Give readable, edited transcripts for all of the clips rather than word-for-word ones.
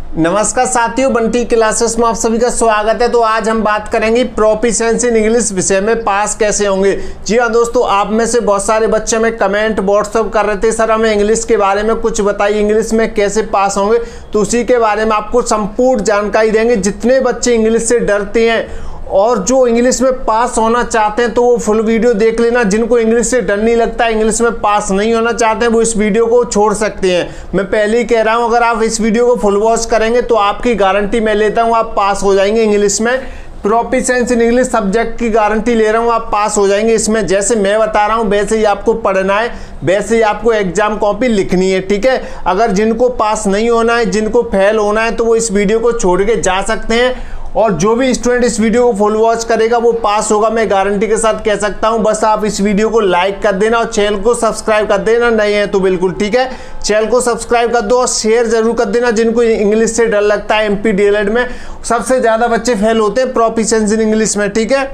नमस्कार साथियों, बंटी क्लासेस में आप सभी का स्वागत है। तो आज हम बात करेंगे प्रोफिशिएंसी इन इंग्लिश विषय में पास कैसे होंगे। जी हाँ दोस्तों, आप में से बहुत सारे बच्चे में कमेंट व्हाट्सअप कर रहे थे, सर हमें इंग्लिश के बारे में कुछ बताइए, इंग्लिश में कैसे पास होंगे। तो उसी के बारे में आपको संपूर्ण जानकारी देंगे। जितने बच्चे इंग्लिश से डरते हैं और जो इंग्लिश में पास होना चाहते हैं तो वो फुल वीडियो देख लेना। जिनको इंग्लिश से डर नहीं लगता, इंग्लिश में पास नहीं होना चाहते हैं, वो इस वीडियो को छोड़ सकते हैं। मैं पहले ही कह रहा हूं, अगर आप इस वीडियो को फुल वॉच करेंगे तो आपकी गारंटी मैं लेता हूं, आप पास हो जाएंगे इंग्लिश में। प्रोफिशिएंसी इन इंग्लिश सब्जेक्ट की गारंटी ले रहा हूं, आप पास हो जाएंगे इसमें। जैसे मैं बता रहा हूं वैसे ही आपको पढ़ना है, वैसे ही आपको एग्जाम कॉपी लिखनी है, ठीक है। अगर जिनको पास नहीं होना है, जिनको फेल होना है, तो वो इस वीडियो को छोड़ के जा सकते हैं। और जो भी स्टूडेंट इस वीडियो को फुल वॉच करेगा वो पास होगा, मैं गारंटी के साथ कह सकता हूं। बस आप इस वीडियो को लाइक कर देना और चैनल को सब्सक्राइब कर देना, नए हैं तो बिल्कुल, ठीक है। चैनल को सब्सक्राइब कर दो और शेयर जरूर कर देना। जिनको इंग्लिश से डर लगता है, एमपी डीएलएड में सबसे ज्यादा बच्चे फेल होते हैं प्रोफिशिएंसी इन इंग्लिश में, ठीक है।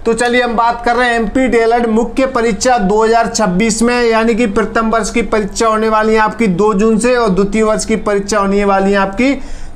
तो चलिए हम बात कर रहे हैं एमपी डीएलएड मुख्य परीक्षा 2026 में, यानी कि प्रथम वर्ष की परीक्षा होने वाली है आपकी 2 जून से और द्वितीय वर्ष की परीक्षा होने वाली है आपकी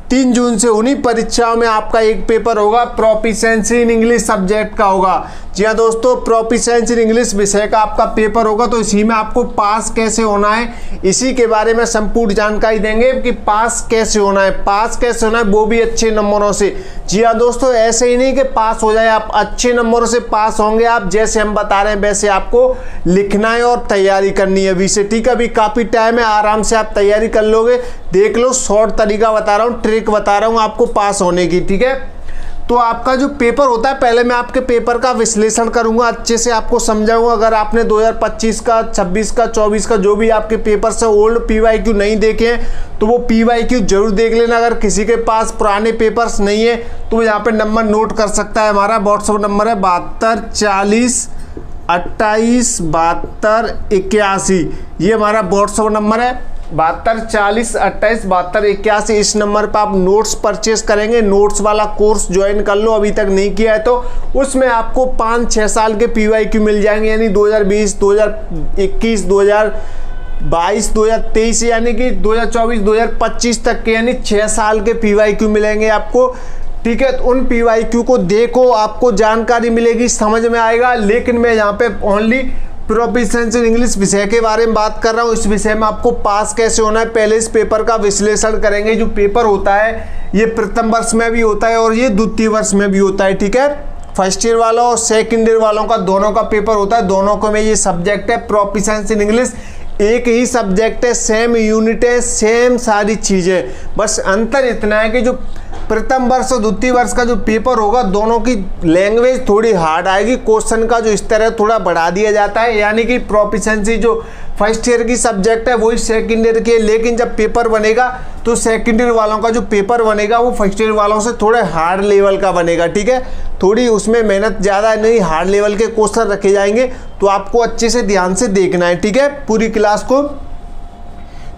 3 जून से। उन्हीं परीक्षाओं में आपका एक पेपर होगा प्रोफिशिएंसी इन इंग्लिश सब्जेक्ट का होगा। जी हाँ दोस्तों, प्रोफिशिएंसी इन इंग्लिश विषय का आपका पेपर होगा। तो इसी में आपको पास कैसे होना है, इसी के बारे में संपूर्ण जानकारी देंगे कि पास कैसे होना है। पास कैसे होना है, वो भी अच्छे नंबरों से। जी हाँ दोस्तों, ऐसे ही नहीं कि पास हो जाए आप, अच्छे नंबरों से पास होंगे आप। जैसे हम बता रहे हैं वैसे आपको लिखना है और तैयारी करनी है अभी से, ठीक है। अभी काफी टाइम है, आराम से आप तैयारी कर लोगे। देख लो, शॉर्ट तरीका बता रहा हूँ, ट्रिक बता रहा हूँ आपको पास होने की, ठीक है। तो आपका जो पेपर होता है, पहले मैं आपके पेपर का विश्लेषण करूंगा, अच्छे से आपको समझाऊंगा। अगर आपने 2025 का, 26 का, 24 का जो भी आपके पेपर से ओल्ड पीवाईक्यू नहीं देखे हैं तो वो पीवाईक्यू जरूर देख लेना। अगर किसी के पास पुराने पेपर्स नहीं है तो यहाँ पे नंबर नोट कर सकता है। हमारा व्हाट्सएप नंबर है 72 40 28 72 81। ये हमारा व्हाट्सएप नंबर है 72 40 28 72 81। इस नंबर पर आप नोट्स परचेस करेंगे। नोट्स वाला कोर्स ज्वाइन कर लो, अभी तक नहीं किया है तो। उसमें आपको 5-6 साल के पीवाईक्यू मिल जाएंगे, यानी 2020, 2021, 2022, 2023, यानी कि 2024, 2025 तक के, यानी 6 साल के पीवाईक्यू मिलेंगे आपको, ठीक है। तो उन पीवाईक्यू को देखो, आपको जानकारी मिलेगी, समझ में आएगा। लेकिन मैं यहाँ पे ओनली प्रोफिशिएंसी इन इंग्लिश विषय के बारे में बात कर रहा हूँ। इस विषय में आपको पास कैसे होना है, पहले इस पेपर का विश्लेषण करेंगे। जो पेपर होता है ये प्रथम वर्ष में भी होता है और ये द्वितीय वर्ष में भी होता है, ठीक है। फर्स्ट ईयर वालों और सेकंड ईयर वालों का दोनों का पेपर होता है। दोनों को में ये सब्जेक्ट है प्रोफिशिएंसी इन इंग्लिश, एक ही सब्जेक्ट है, सेम यूनिट है, सेम सारी चीजें। बस अंतर इतना है कि जो प्रथम वर्ष और द्वितीय वर्ष का जो पेपर होगा, दोनों की लैंग्वेज थोड़ी हार्ड आएगी, क्वेश्चन का जो स्तर है थोड़ा बढ़ा दिया जाता है। यानी कि प्रोफिशिएंसी जो फर्स्ट ईयर की सब्जेक्ट है वही सेकंड ईयर के, लेकिन जब पेपर बनेगा तो सेकंड ईयर वालों का जो पेपर बनेगा वो फर्स्ट ईयर वालों से थोड़े हार्ड लेवल का बनेगा, ठीक है। थोड़ी उसमें मेहनत ज़्यादा नहीं, हार्ड लेवल के क्वेश्चन रखे जाएंगे। तो आपको अच्छे से ध्यान से देखना है, ठीक है, पूरी क्लास को।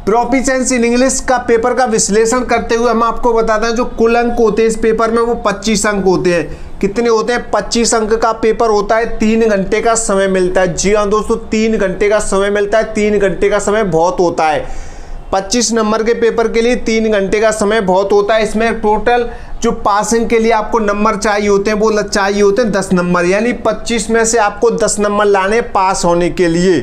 प्रोफिशिएंसी इन इंग्लिश का पेपर का विश्लेषण करते हुए हम आपको बताते हैं जो कुल अंक होते हैं इस पेपर में वो 25 अंक होते हैं। कितने होते हैं? 25 अंक का पेपर होता है। 3 घंटे का समय मिलता है। जी हाँ दोस्तों, 3 घंटे का समय मिलता है। 3 घंटे का समय बहुत होता है। 25 नंबर के पेपर के लिए 3 घंटे का समय बहुत होता है। इसमें टोटल जो पासिंग के लिए आपको नंबर चाहिए होते हैं वो चाहिए होते हैं 10 नंबर, यानी 25 में से आपको 10 नंबर लाने पास होने के लिए,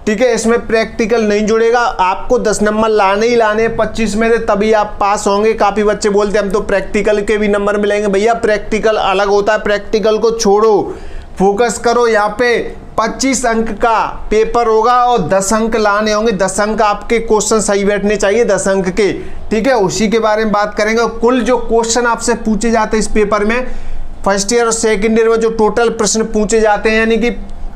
ठीक है। इसमें प्रैक्टिकल नहीं जुड़ेगा, आपको 10 नंबर लाने ही लाने 25 में से, तभी आप पास होंगे। काफ़ी बच्चे बोलते हैं हम तो प्रैक्टिकल के भी नंबर मिलेंगे। भैया प्रैक्टिकल अलग होता है, प्रैक्टिकल को छोड़ो, फोकस करो। यहाँ पे 25 अंक का पेपर होगा और 10 अंक लाने होंगे। 10 अंक आपके क्वेश्चन सही बैठने चाहिए, 10 अंक के, ठीक है। उसी के बारे में बात करेंगे। कुल जो क्वेश्चन आपसे पूछे जाते हैं इस पेपर में, फर्स्ट ईयर और सेकेंड ईयर में जो टोटल प्रश्न पूछे जाते हैं, यानी कि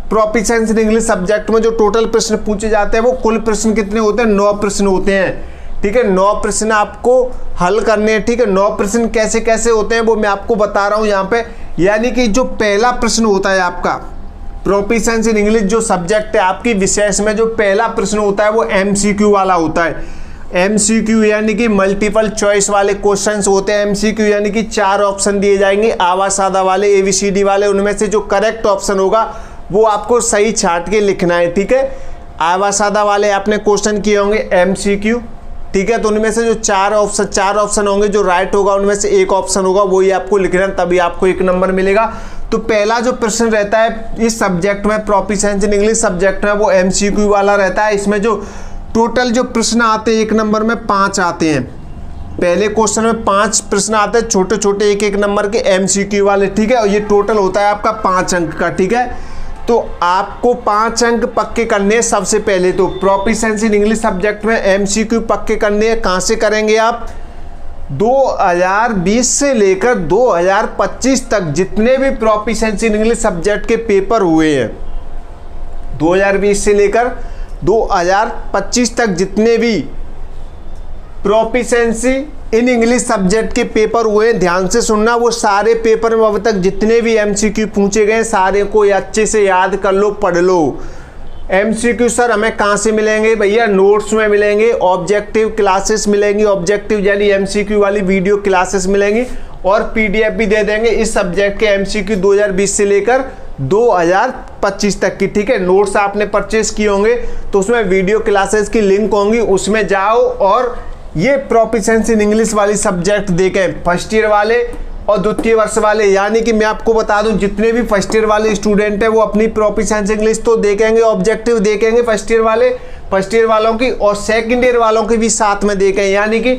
प्रोफिशिएंसी इन इंग्लिश सब्जेक्ट में जो टोटल प्रश्न पूछे जाते हैं वो कुल प्रश्न कितने होते हैं? 9 प्रश्न होते हैं, ठीक है। 9 प्रश्न आपको हल करने हैं, ठीक है। 9 प्रश्न कैसे कैसे होते हैं वो मैं आपको बता रहा हूं यहाँ पे। यानी कि जो पहला प्रश्न होता है आपका प्रोफिशिएंसी इन इंग्लिश जो सब्जेक्ट है आपकी विशेष में, जो पहला प्रश्न होता है वो MCQ वाला होता है। MCQ यानी कि मल्टीपल चॉइस वाले क्वेश्चंस होते हैं। MCQ यानी कि 4 ऑप्शन दिए जाएंगे, आवा सादा वाले, ABCD वाले। उनमें से जो करेक्ट ऑप्शन होगा वो आपको सही छांट के लिखना है, ठीक है। आवा सादा वाले आपने क्वेश्चन किए होंगे MCQ, ठीक है। तो उनमें से जो चार ऑप्शन होंगे, जो राइट होगा उनमें से एक ऑप्शन होगा, वही आपको लिखना, तभी आपको 1 नंबर मिलेगा। तो पहला जो प्रश्न रहता है इस सब्जेक्ट में, प्रोफिशिएंसी इन इंग्लिश सब्जेक्ट में, वो MCQ वाला रहता है। इसमें जो टोटल जो प्रश्न आते हैं 1 नंबर में 5 आते हैं। पहले क्वेश्चन में 5 प्रश्न आते हैं, छोटे छोटे 1-1 नंबर के MCQ वाले, ठीक है। और ये टोटल होता है आपका 5 अंक का, ठीक है। तो आपको 5 अंक पक्के करने हैं। सबसे पहले तो प्रोफिशिएंसी इन इंग्लिश सब्जेक्ट में MCQ पक्के करने हैं। कहाँ से करेंगे आप? 2020 से लेकर 2025 तक जितने भी प्रोफिशिएंसी इन इंग्लिश सब्जेक्ट के पेपर हुए हैं, 2020 से लेकर 2025 तक जितने भी प्रोफिशिएंसी इन इंग्लिश सब्जेक्ट के पेपर हुए, ध्यान से सुनना, वो सारे पेपर में अब तक जितने भी MCQ पूछे गए सारे को अच्छे से याद कर लो, पढ़ लो। MCQ सर हमें कहाँ से मिलेंगे भैया? नोट्स में मिलेंगे, ऑब्जेक्टिव क्लासेस मिलेंगी, ऑब्जेक्टिव यानी MCQ वाली वीडियो क्लासेस मिलेंगी, और PDF भी दे देंगे इस सब्जेक्ट के MCQ 2020 से लेकर 2025 तक की, ठीक है। नोट्स आपने परचेस किए होंगे तो उसमें वीडियो क्लासेस की लिंक होंगी, उसमें जाओ और ये प्रोफिशिएंसी इन इंग्लिश वाली सब्जेक्ट देखें, फर्स्ट ईयर वाले और द्वितीय वर्ष वाले। यानी कि मैं आपको बता दूं, जितने भी फर्स्ट ईयर वाले स्टूडेंट हैं वो अपनी प्रोफिशिएंसी इंग्लिश तो देखेंगे, ऑब्जेक्टिव देखेंगे फर्स्ट ईयर वालों की, और सेकंड ईयर वालों की भी साथ में देखें। यानी कि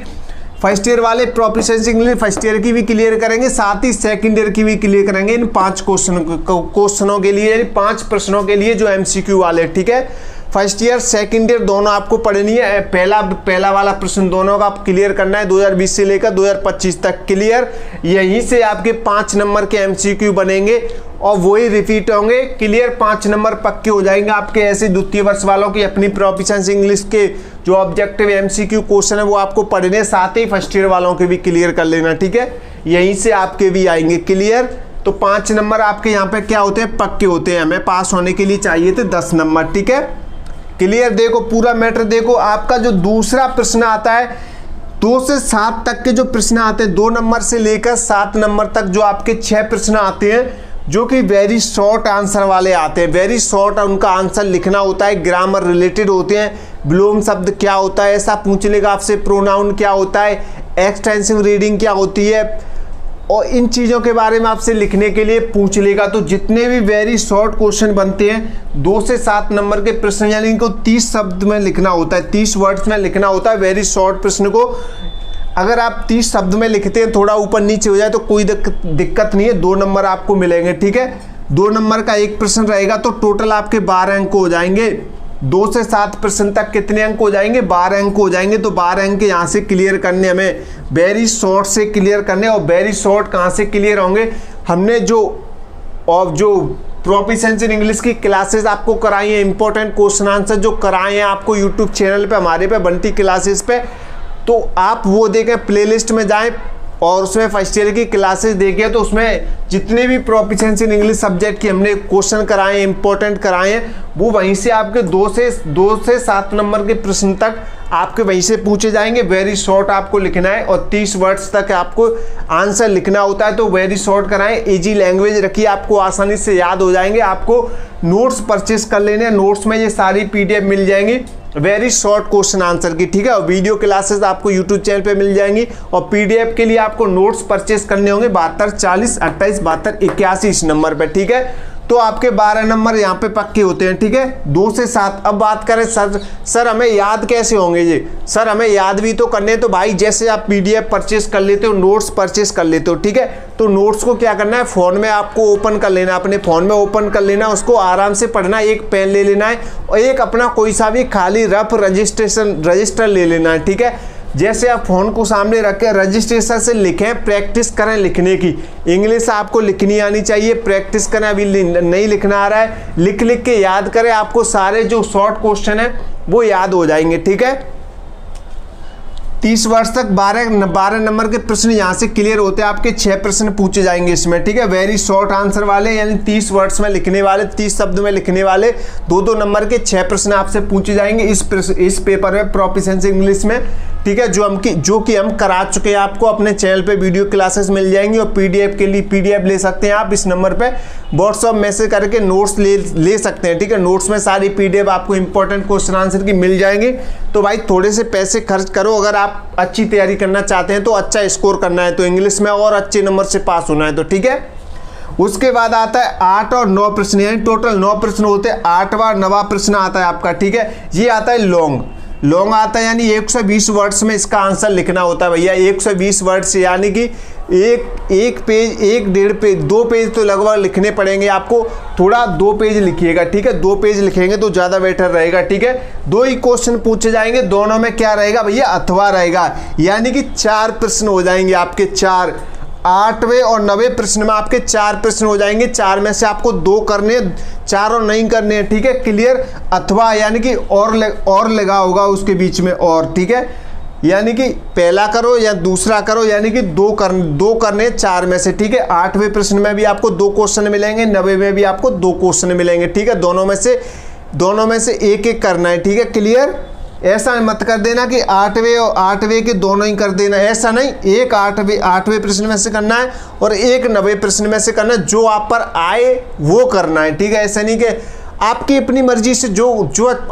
फर्स्ट ईयर वाले प्रोफिशिएंसी इंग्लिश फर्स्ट ईयर की भी क्लियर करेंगे, साथ ही सेकंड ईयर की भी क्लियर करेंगे इन 5 क्वेश्चनों के लिए, यानी 5 प्रश्नों के लिए जो MCQ वाले, ठीक है। फर्स्ट ईयर सेकंड ईयर दोनों आपको पढ़नी है। पहला वाला प्रश्न दोनों का आप क्लियर करना है 2020 से लेकर 2025 तक क्लियर। यहीं से आपके 5 नंबर के MCQ बनेंगे और वही रिपीट होंगे, क्लियर। 5 नंबर पक्के हो जाएंगे आपके। ऐसे द्वितीय वर्ष वालों की अपनी प्रोफिशिएंसी इंग्लिश के जो ऑब्जेक्टिव MCQ क्वेश्चन है वो आपको पढ़ने, साथ ही फर्स्ट ईयर वालों के भी क्लियर कर लेना, ठीक है। यहीं से आपके भी आएंगे क्लियर। तो 5 नंबर आपके यहाँ पे क्या होते हैं? पक्के होते हैं। हमें पास होने के लिए चाहिए थे 10 नंबर, ठीक है। क्लियर। देखो पूरा मैटर देखो, आपका जो दूसरा प्रश्न आता है 2 से 7 तक के जो प्रश्न आते हैं, 2 नंबर से लेकर 7 नंबर तक जो आपके 6 प्रश्न आते हैं, जो कि वेरी शॉर्ट आंसर वाले आते हैं। वेरी शॉर्ट उनका आंसर लिखना होता है, ग्रामर रिलेटेड होते हैं। बिलोंग शब्द क्या होता है ऐसा पूछ लेगा आपसे, प्रोनाउन क्या होता है, एक्सटेंसिव रीडिंग क्या होती है, और इन चीज़ों के बारे में आपसे लिखने के लिए पूछ लेगा। तो जितने भी वेरी शॉर्ट क्वेश्चन बनते हैं 2 से 7 नंबर के प्रश्न, यानी इनको 30 शब्द में लिखना होता है, 30 वर्ड्स में लिखना होता है वेरी शॉर्ट प्रश्न को। अगर आप 30 शब्द में लिखते हैं, थोड़ा ऊपर नीचे हो जाए तो कोई दिक्कत नहीं है, 2 नंबर आपको मिलेंगे, ठीक है। 2 नंबर का एक प्रश्न रहेगा तो टोटल आपके 12 अंक हो जाएंगे। 2 से 7 प्रश्न तक कितने अंक हो जाएंगे? 12 अंक हो जाएंगे। तो 12 अंक यहाँ से क्लियर करने, हमें वेरी शॉर्ट से क्लियर करने। और वेरी शॉर्ट कहाँ से क्लियर होंगे? हमने जो प्रोफिशिएंसी इन इंग्लिश की क्लासेस आपको कराई हैं, इंपॉर्टेंट क्वेश्चन आंसर जो कराए हैं आपको यूट्यूब चैनल पे, हमारे पे बंटी क्लासेस पे, तो आप वो देखें, प्लेलिस्ट में जाएं और उसमें फर्स्ट ईयर की क्लासेस देखिए। तो उसमें जितने भी प्रोफिशिएंसी इन इंग्लिश सब्जेक्ट के हमने क्वेश्चन कराए हैं, इंपॉर्टेंट कराए हैं, वो वहीं से आपके 2 से 7 नंबर के प्रश्न तक आपके वहीं से पूछे जाएंगे। वेरी शॉर्ट आपको लिखना है और 30 वर्ड्स तक आपको आंसर लिखना होता है। तो वेरी शॉर्ट कराएं, इजी लैंग्वेज रखिए, आपको आसानी से याद हो जाएंगे। आपको नोट्स परचेस कर लेने हैं, नोट्स में ये सारी PDF मिल जाएंगी वेरी शॉर्ट क्वेश्चन आंसर की, ठीक है। और वीडियो क्लासेस आपको यूट्यूब चैनल पे मिल जाएंगी, और PDF के लिए आपको नोट्स परचेस करने होंगे 72 40 28 72 81 इस नंबर पे, ठीक है। तो आपके 12 नंबर यहाँ पे पक्के होते हैं, ठीक है। 2 से 7। अब बात करें सर हमें याद कैसे होंगे ये? सर हमें याद भी तो करने, तो भाई जैसे आप PDF परचेस कर लेते हो, नोट्स परचेस कर लेते हो, ठीक है। तो नोट्स को क्या करना है? फ़ोन में आपको ओपन कर लेना, अपने फ़ोन में ओपन कर लेना, उसको आराम से पढ़ना। एक पेन ले लेना है और एक अपना कोई सा भी खाली रफ रजिस्टर ले लेना है, ठीक है। जैसे आप फ़ोन को सामने रख के रजिस्ट्रेशन से लिखें, प्रैक्टिस करें लिखने की। इंग्लिश आपको लिखनी आनी चाहिए, प्रैक्टिस करें। अभी नहीं लिखना आ रहा है, लिख के याद करें, आपको सारे जो शॉर्ट क्वेश्चन है वो याद हो जाएंगे, ठीक है। 30 वर्ष तक 12 नंबर के प्रश्न यहाँ से क्लियर होते हैं। आपके 6 प्रश्न पूछे जाएंगे इसमें, ठीक है। वेरी शॉर्ट आंसर वाले, यानी 30 वर्ड्स में लिखने वाले, 30 शब्द में लिखने वाले 2-2 नंबर के 6 प्रश्न आपसे पूछे जाएंगे इस पेपर में, प्रोफिशिएंसी इंग्लिश में, ठीक है। जो कि हम करा चुके हैं, आपको अपने चैनल पे वीडियो क्लासेस मिल जाएंगी। और PDF के लिए PDF ले सकते हैं आप इस नंबर पे, व्हाट्सअप मैसेज करके नोट्स ले सकते हैं, ठीक है। नोट्स में सारी PDF आपको इंपॉर्टेंट क्वेश्चन आंसर की मिल जाएंगे। तो भाई थोड़े से पैसे खर्च करो, अगर आप अच्छी तैयारी करना चाहते हैं तो अच्छा स्कोर करना है तो इंग्लिश में और अच्छे नंबर से पास होना है तो, ठीक है। उसके बाद आता है 8 और 9 प्रश्न, यानी टोटल 9 प्रश्न होते हैं। 8वां 9वां प्रश्न आता है आपका, ठीक है। ये आता है लॉन्ग आता है, यानी 120 वर्ड्स में इसका आंसर लिखना होता है भैया। 120 वर्ड्स यानी कि एक पेज, 1.5 पेज, 2 पेज तो लगभग लिखने पड़ेंगे आपको। थोड़ा 2 पेज लिखिएगा, ठीक है। 2 पेज लिखेंगे तो ज़्यादा बेटर रहेगा, ठीक है। 2 ही क्वेश्चन पूछे जाएंगे, दोनों में क्या रहेगा भैया, अथवा रहेगा, यानी कि 4 प्रश्न हो जाएंगे आपके। 4 8वें और 9वें प्रश्न में आपके 4 प्रश्न हो जाएंगे। 4 में से आपको 2 करने, 4 और नहीं करने हैं, ठीक है। क्लियर। अथवा यानी कि और लगा होगा उसके बीच में और, ठीक है। यानी कि पहला करो या दूसरा करो, यानी कि 2 करने 4 में से, ठीक है। 8वें प्रश्न में भी आपको 2 क्वेश्चन मिलेंगे, 9वें में भी आपको 2 क्वेश्चन मिलेंगे, ठीक है। दोनों में से एक करना है, ठीक है। क्लियर। ऐसा मत कर देना कि 8वें और 8वें के दोनों ही कर देना, ऐसा नहीं। एक 8वें प्रश्न में से करना है और एक 9वें प्रश्न में से करना है, जो आप पर आए वो करना है, ठीक है। ऐसा नहीं कि आपकी अपनी मर्जी से जो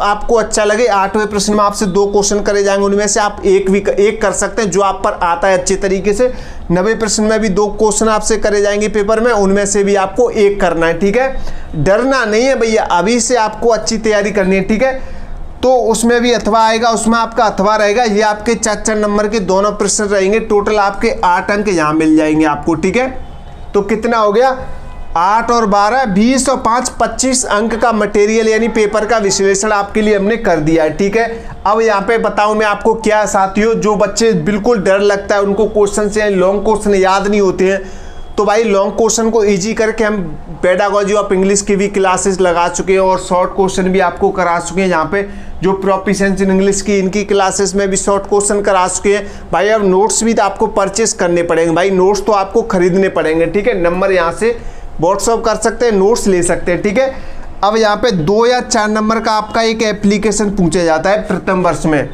आपको अच्छा लगे। 8वें प्रश्न में आपसे 2 क्वेश्चन करे जाएंगे, उनमें से आप एक कर सकते हैं जो आप पर आता है अच्छे तरीके से। 9वें प्रश्न में भी 2 क्वेश्चन आपसे करे जाएंगे पेपर में, उनमें से भी आपको एक करना है, ठीक है। डरना नहीं है भैया, अभी से आपको अच्छी तैयारी करनी है, ठीक है। तो उसमें भी अथवा आएगा, उसमें आपका अथवा रहेगा। ये आपके 4 नंबर के दोनों प्रश्न रहेंगे। टोटल आपके 8 अंक यहाँ मिल जाएंगे आपको, ठीक है। तो कितना हो गया, 8 और 12 20 और 5 25 अंक का मटेरियल यानी पेपर का विश्लेषण आपके लिए हमने कर दिया है, ठीक है। अब यहाँ पे बताऊं मैं आपको क्या साथियों, जो बच्चे बिल्कुल डर लगता है उनको क्वेश्चन से लॉन्ग क्वेश्चन याद नहीं होते हैं, तो भाई लॉन्ग क्वेश्चन को इजी करके हम पेडागॉजी ऑफ इंग्लिश की भी क्लासेस लगा चुके हैं और शॉर्ट क्वेश्चन भी आपको करा चुके हैं। यहाँ पे जो प्रोफिशिएंसी इन इंग्लिश की इनकी क्लासेस में भी शॉर्ट क्वेश्चन करा चुके हैं। भाई अब नोट्स भी तो आपको परचेस करने पड़ेंगे, भाई नोट्स तो आपको खरीदने पड़ेंगे, ठीक है। नंबर यहाँ से व्हाट्सअप कर सकते हैं, नोट्स ले सकते हैं, ठीक है। अब यहाँ पे 2 या 4 नंबर का आपका एक एप्लीकेशन पूछा जाता है प्रथम वर्ष में,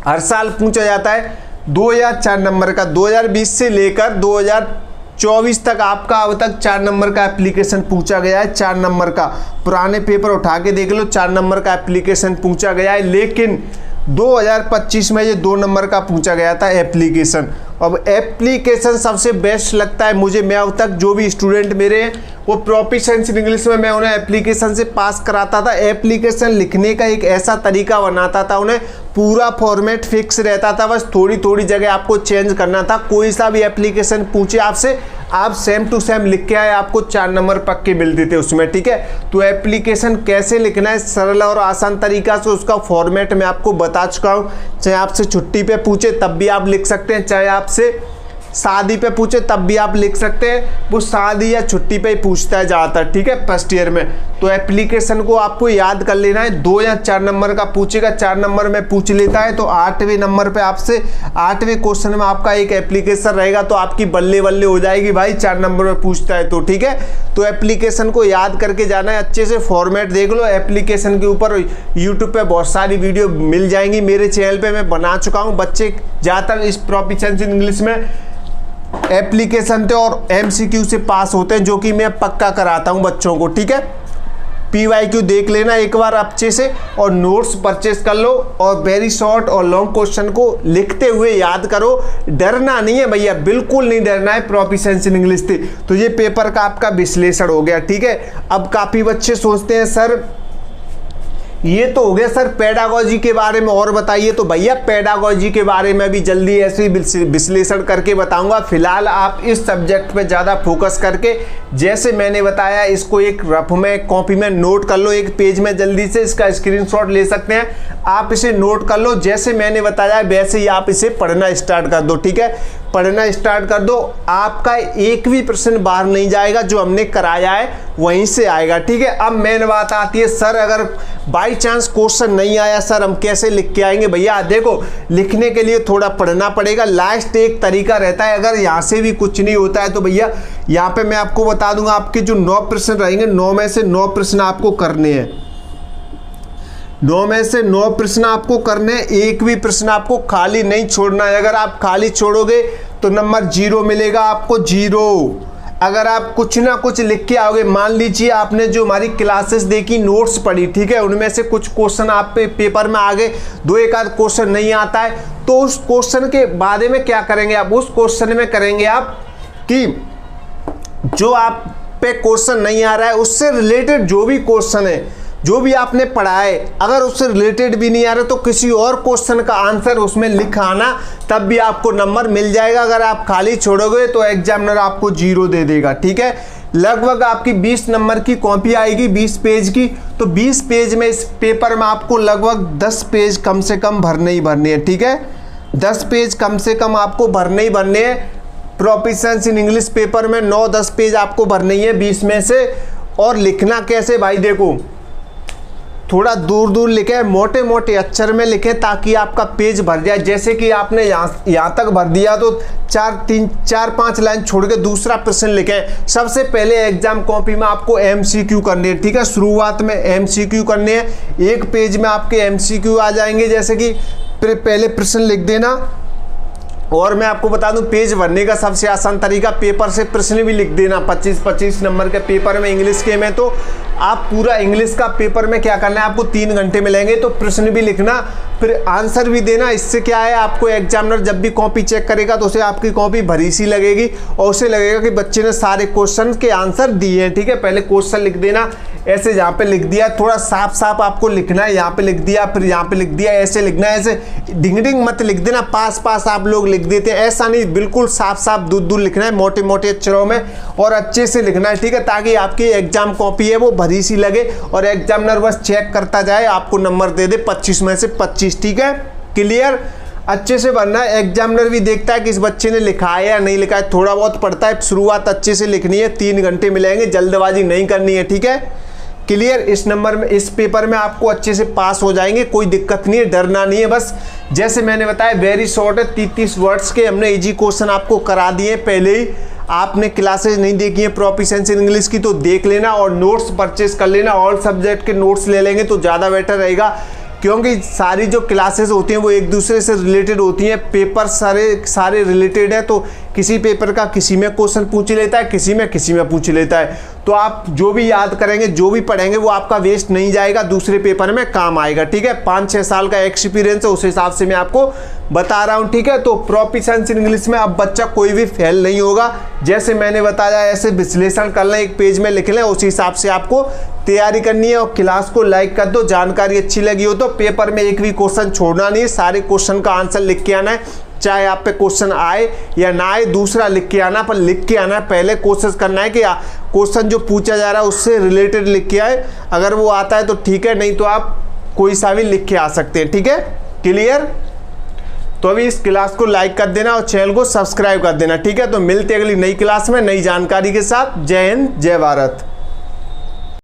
हर साल पूछा जाता है 2 या 4 नंबर का। 2020 से लेकर 2024 तक आपका अब तक 4 नंबर का एप्लीकेशन पूछा गया है। 4 नंबर का पुराने पेपर उठा के देख लो, 4 नंबर का एप्लीकेशन पूछा गया है। लेकिन 2025 में ये 2 नंबर का पूछा गया था एप्लीकेशन। अब एप्लीकेशन सबसे बेस्ट लगता है मुझे। मैं अब तक जो भी स्टूडेंट मेरे हैं वो प्रोफिशिएंसी इंग्लिश में मैं उन्हें एप्लीकेशन से पास कराता था। एप्लीकेशन लिखने का एक ऐसा तरीका बनाता था, उन्हें पूरा फॉर्मेट फिक्स रहता था, बस थोड़ी थोड़ी जगह आपको चेंज करना था। कोई सा भी एप्लीकेशन पूछे आपसे, आप सेम टू सेम लिख के आए, आपको 4 नंबर पक्के मिलते थे उसमें, ठीक है। तो एप्लीकेशन कैसे लिखना है सरल और आसान तरीका से, उसका फॉर्मेट मैं आपको बता चुका हूँ। चाहे आपसे छुट्टी पे पूछे तब भी आप लिख सकते हैं, चाहे आपसे शादी पे पूछे तब भी आप लिख सकते हैं। वो शादी या छुट्टी पे ही पूछता है ज़्यादातर, ठीक है, फर्स्ट ईयर में। तो एप्लीकेशन को आपको याद कर लेना है। 2 या 4 नंबर का पूछेगा, 4 नंबर में पूछ लेता है तो 8वें नंबर पे आपसे 8वें क्वेश्चन में आपका एक एप्लीकेशन रहेगा, तो आपकी बल्ले बल्ले हो जाएगी भाई, 4 नंबर में पूछता है तो, ठीक है। तो एप्लीकेशन को याद करके जाना है, अच्छे से फॉर्मेट देख लो। एप्लीकेशन के ऊपर यूट्यूब पे बहुत सारी वीडियो मिल जाएंगी, मेरे चैनल पे मैं बना चुका हूँ। बच्चे ज़्यादातर इस प्रोफिशिएंसी इंग्लिश में एप्लीकेशन थे और MCQ से पास होते हैं, जो कि मैं पक्का कराता हूं बच्चों को, ठीक है। PYQ देख लेना एक बार अच्छे से और नोट्स परचेस कर लो और वेरी शॉर्ट और लॉन्ग क्वेश्चन को लिखते हुए याद करो। डरना नहीं है भैया, बिल्कुल नहीं डरना है। प्रोफिशिएंसी इन इंग्लिश थी तो ये पेपर का आपका विश्लेषण हो गया, ठीक है। अब काफ़ी बच्चे सोचते हैं सर ये तो हो गया सर पेडागॉजी के बारे में और बताइए, तो भैया पेडागॉजी के बारे में भी जल्दी ऐसे ही विश्लेषण करके बताऊंगा। फिलहाल आप इस सब्जेक्ट पे ज़्यादा फोकस करके, जैसे मैंने बताया, इसको एक रफ में कॉपी में नोट कर लो, एक पेज में जल्दी से इसका स्क्रीनशॉट ले सकते हैं। आप इसे नोट कर लो, जैसे मैंने बताया वैसे ही आप इसे पढ़ना स्टार्ट कर दो, ठीक है। पढ़ना स्टार्ट कर दो, आपका एक भी प्रश्न बाहर नहीं जाएगा, जो हमने कराया है वहीं से आएगा, ठीक है। अब मेन बात आती है सर अगर बाई चांस क्वेश्चन नहीं आया सर हम कैसे लिख के आएंगे। भैया देखो, लिखने के लिए थोड़ा पढ़ना पड़ेगा। लास्ट एक तरीका रहता है, अगर यहाँ से भी कुछ नहीं होता है तो भैया यहाँ पे मैं आपको बता दूंगा, आपके जो 9 प्रश्न रहेंगे 9 में से 9 प्रश्न आपको करने हैं। 9 में से 9 प्रश्न आपको करने हैं, एक भी प्रश्न आपको खाली नहीं छोड़ना है। अगर आप खाली छोड़ोगे तो नंबर 0 मिलेगा आपको, 0। अगर आप कुछ ना कुछ लिख के आओगे, मान लीजिए आपने जो हमारी क्लासेस देखी, नोट्स पढ़ी, ठीक है, उनमें से कुछ क्वेश्चन आप पे पेपर में आ गए, दो एक आध क्वेश्चन नहीं आता है, तो उस क्वेश्चन के बारे में क्या करेंगे आप, उस क्वेश्चन में करेंगे आप कि जो आप पे क्वेश्चन नहीं आ रहा है उससे रिलेटेड जो भी क्वेश्चन है, जो भी आपने पढ़ा है, अगर उससे रिलेटेड भी नहीं आ रहा तो किसी और क्वेश्चन का आंसर उसमें लिखाना, तब भी आपको नंबर मिल जाएगा। अगर आप खाली छोड़ोगे तो एग्जामिनर आपको 0 दे देगा, ठीक है। लगभग आपकी 20 नंबर की कॉपी आएगी, 20 पेज की, तो 20 पेज में इस पेपर में आपको लगभग 10 पेज कम से कम भरने ही भरने हैं, ठीक है। 10 पेज कम से कम आपको भरने ही भरने हैं। प्रोफिशिएंसी इन इंग्लिश पेपर में 9-10 पेज आपको भरने ही है 20 में से। और लिखना कैसे भाई, देखो थोड़ा दूर दूर लिखे, मोटे मोटे अक्षर में लिखे, ताकि आपका पेज भर जाए। जैसे कि आपने यहाँ तक भर दिया तो 4-5 लाइन छोड़ के दूसरा प्रश्न लिखें। सबसे पहले एग्जाम कॉपी में आपको MCQ करने हैं, ठीक है। शुरुआत में MCQ करने हैं, एक पेज में आपके MCQ आ जाएंगे। जैसे कि पहले प्रश्न लिख देना, और मैं आपको बता दूं पेज भरने का सबसे आसान तरीका, पेपर से प्रश्न भी लिख देना। 25-25 नंबर के पेपर में इंग्लिश के में, तो आप पूरा इंग्लिश का पेपर में क्या करना है, आपको 3 घंटे मिलेंगे, तो प्रश्न भी लिखना, फिर आंसर भी देना। इससे क्या है, आपको एग्जामिनर जब भी कॉपी चेक करेगा तो उसे आपकी कॉपी भरी सी लगेगी, और उसे लगेगा कि बच्चे ने सारे क्वेश्चन के आंसर दिए हैं, ठीक है। पहले क्वेश्चन लिख देना, ऐसे जहाँ पे लिख दिया थोड़ा साफ साफ आपको लिखना है, यहाँ पे लिख दिया, फिर यहाँ पे लिख दिया, ऐसे लिखना है। ऐसे डिंग डिंग मत लिख देना, पास पास आप लोग लिख देते हैं, ऐसा नहीं, बिल्कुल साफ साफ दूर दूर लिखना है, मोटे मोटे अक्षरों में, और अच्छे से लिखना है, ठीक है, ताकि आपकी एग्जाम कॉपी है वो भरी सी लगे और एग्जामिनर बस चेक करता जाए, आपको नंबर दे दे 25 में से 25, ठीक है। क्लियर, अच्छे से भरना है। एग्जामिनर भी देखता है कि इस बच्चे ने लिखा है या नहीं लिखा है, थोड़ा बहुत पढ़ता है। शुरुआत अच्छे से लिखनी है, 3 घंटे मिलेंगे, जल्दबाजी नहीं करनी है, ठीक है। क्लियर, इस नंबर में, इस पेपर में आपको अच्छे से पास हो जाएंगे, कोई दिक्कत नहीं है, डरना नहीं है। बस जैसे मैंने बताया वेरी शॉर्ट है, 33 वर्ड्स के हमने इजी क्वेश्चन आपको करा दिए पहले ही। आपने क्लासेज नहीं देखी है प्रोफिशिएंसी इन इंग्लिश की तो देख लेना, और नोट्स परचेज कर लेना। ऑल सब्जेक्ट के नोट्स ले लेंगे तो ज़्यादा बेटर रहेगा, क्योंकि सारी जो क्लासेस होती हैं वो एक दूसरे से रिलेटेड होती हैं। पेपर सारे रिलेटेड है, तो किसी पेपर का किसी में क्वेश्चन पूछ लेता है, किसी में पूछ लेता है। तो आप जो भी याद करेंगे, जो भी पढ़ेंगे, वो आपका वेस्ट नहीं जाएगा, दूसरे पेपर में काम आएगा, ठीक है। 5-6 साल का एक्सपीरियंस है, उस हिसाब से मैं आपको बता रहा हूँ, ठीक है। तो प्रोफिशिएंसी इन इंग्लिश में अब बच्चा कोई भी फेल नहीं होगा। जैसे मैंने बताया ऐसे विश्लेषण कर लें, एक पेज में लिख लें, उसी हिसाब से आपको तैयारी करनी है। और क्लास को लाइक कर दो, जानकारी अच्छी लगी हो तो पेपर में एक भी क्वेश्चन छोड़ना नहीं है, सारे क्वेश्चन का आंसर लिख के आना है, चाहे आप पे क्वेश्चन आए या ना आए, दूसरा लिख के आना, पर लिख के आना है। पहले कोशिश करना है कि क्वेश्चन जो पूछा जा रहा है उससे रिलेटेड लिख के आए, अगर वो आता है तो ठीक है, नहीं तो आप कोई सा भी लिख के आ सकते हैं, ठीक है। क्लियर, तो अभी इस क्लास को लाइक कर देना और चैनल को सब्सक्राइब कर देना, ठीक है। तो मिलते हैं अगली नई क्लास में नई जानकारी के साथ। जय हिंद, जय भारत।